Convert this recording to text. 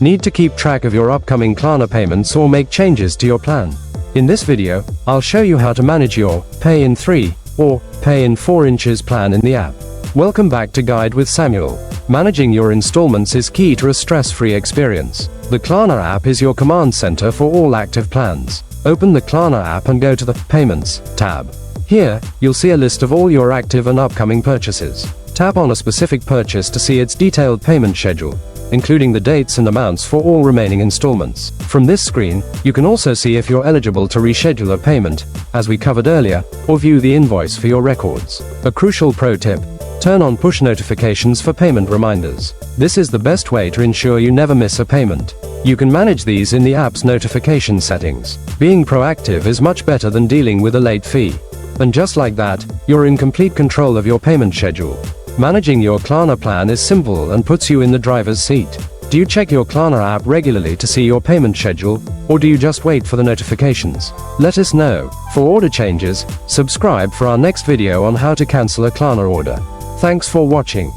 Need to keep track of your upcoming Klarna payments or make changes to your plan? In this video, I'll show you how to manage your Pay in 3 or Pay in 4 inches plan in the app. Welcome back to Guide with Samuel. Managing your installments is key to a stress-free experience. The Klarna app is your command center for all active plans. Open the Klarna app and go to the Payments tab. Here, you'll see a list of all your active and upcoming purchases. Tap on a specific purchase to see its detailed payment schedule, including the dates and amounts for all remaining installments. From this screen, you can also see if you're eligible to reschedule a payment, as we covered earlier, or view the invoice for your records. A crucial pro tip: turn on push notifications for payment reminders. This is the best way to ensure you never miss a payment. You can manage these in the app's notification settings. Being proactive is much better than dealing with a late fee. And just like that, you're in complete control of your payment schedule. Managing your Klarna plan is simple and puts you in the driver's seat. Do you check your Klarna app regularly to see your payment schedule, or do you just wait for the notifications? Let us know. For order changes, subscribe for our next video on how to cancel a Klarna order. Thanks for watching.